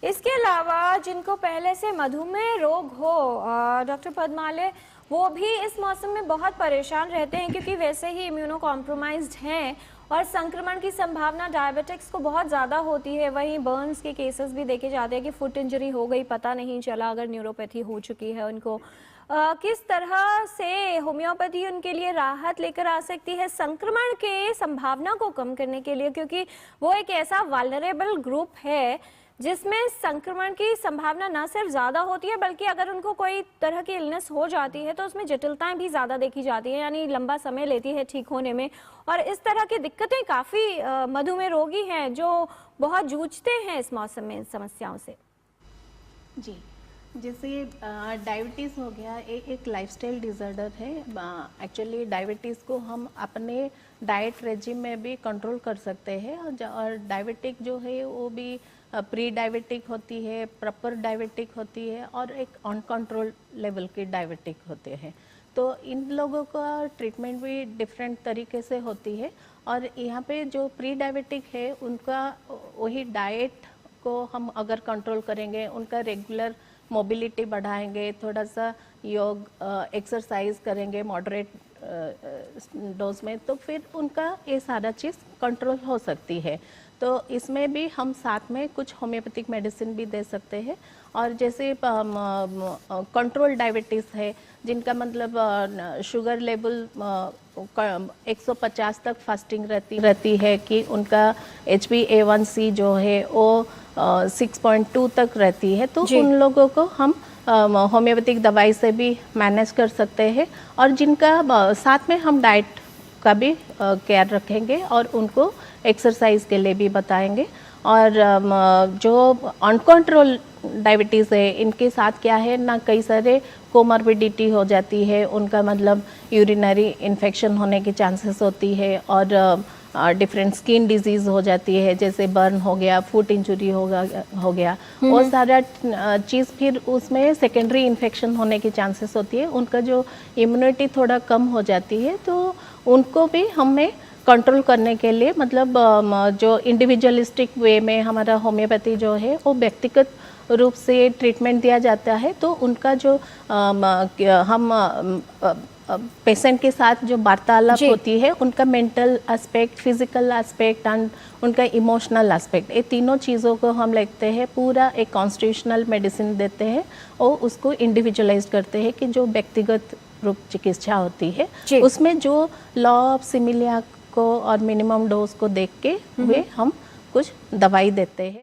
इसके अलावा जिनको पहले से मधुमेह रोग हो डॉक्टर पद्मालय, वो भी इस मौसम में बहुत परेशान रहते हैं क्योंकि वैसे ही इम्यूनो कॉम्प्रोमाइज्ड हैं और संक्रमण की संभावना डायबिटिक्स को बहुत ज़्यादा होती है। वहीं बर्न्स के केसेस भी देखे जाते हैं कि फुट इंजरी हो गई, पता नहीं चला, अगर न्यूरोपैथी हो चुकी है उनको। किस तरह से होम्योपैथी उनके लिए राहत लेकर आ सकती है संक्रमण के संभावना को कम करने के लिए, क्योंकि वो एक ऐसा वाल्नरेबल ग्रुप है जिसमें संक्रमण की संभावना न सिर्फ ज़्यादा होती है बल्कि अगर उनको कोई तरह की इलनेस हो जाती है तो उसमें जटिलताएं भी ज़्यादा देखी जाती हैं, यानी लंबा समय लेती है ठीक होने में। और इस तरह की दिक्कतें काफ़ी मधुमेह रोगी हैं जो बहुत जूझते हैं इस मौसम में इन समस्याओं से। जी, जैसे डायबिटीज़ हो गया, एक लाइफस्टाइल डिसऑर्डर है। एक्चुअली डायबिटीज़ को हम अपने डाइट रेजिम में भी कंट्रोल कर सकते हैं और डायबिटिक जो है वो भी प्री डायबिटिक होती है, प्रॉपर डायबिटिक होती है और एक अनकंट्रोल लेवल की डायबिटिक होते हैं। तो इन लोगों का ट्रीटमेंट भी डिफरेंट तरीके से होती है और यहाँ पे जो प्री डायबिटिक है उनका वही डाइट को हम अगर कंट्रोल करेंगे, उनका रेगुलर मोबिलिटी बढ़ाएंगे, थोड़ा सा योग एक्सरसाइज करेंगे मॉडरेट डोज में, तो फिर उनका ये सारा चीज़ कंट्रोल हो सकती है। तो इसमें भी हम साथ में कुछ होम्योपैथिक मेडिसिन भी दे सकते हैं। और जैसे कंट्रोल डायबिटीज़ है जिनका मतलब शुगर लेवल 150 तक फास्टिंग रहती है कि उनका HbA1c जो है वो 6.2 तक रहती है, तो उन लोगों को हम होम्योपैथिक दवाई से भी मैनेज कर सकते हैं। और जिनका साथ में हम डाइट का भी केयर रखेंगे और उनको एक्सरसाइज के लिए भी बताएंगे। और जो अनकंट्रोल डायबिटीज़ है इनके साथ क्या है ना, कई सारे कोमॉर्बिडिटी हो जाती है, उनका मतलब यूरिनरी इन्फेक्शन होने की चांसेस होती है और डिफरेंट स्किन डिजीज़ हो जाती है, जैसे बर्न हो गया, फुट इंजरी हो गया वो सारा चीज़ फिर उसमें सेकेंडरी इन्फेक्शन होने की चांसेस होती है। उनका जो इम्यूनिटी थोड़ा कम हो जाती है, तो उनको भी हमें कंट्रोल करने के लिए मतलब जो इंडिविजुअलिस्टिक वे में हमारा होम्योपैथी जो है वो व्यक्तिगत रूप से ट्रीटमेंट दिया जाता है। तो उनका जो हम पेशेंट के साथ जो वार्तालाप होती है, उनका mental aspect, physical aspect and उनका इमोशनल एस्पेक्ट, ये तीनों चीज़ों को हम लेते हैं, पूरा एक कॉन्स्टिट्यूशनल मेडिसिन देते हैं और उसको इंडिविजुअलाइज करते हैं कि जो व्यक्तिगत रूप चिकित्सा होती है उसमें जो लॉ ऑफ सिमिलिया को और मिनिमम डोज को देख के वे हम कुछ दवाई देते हैं।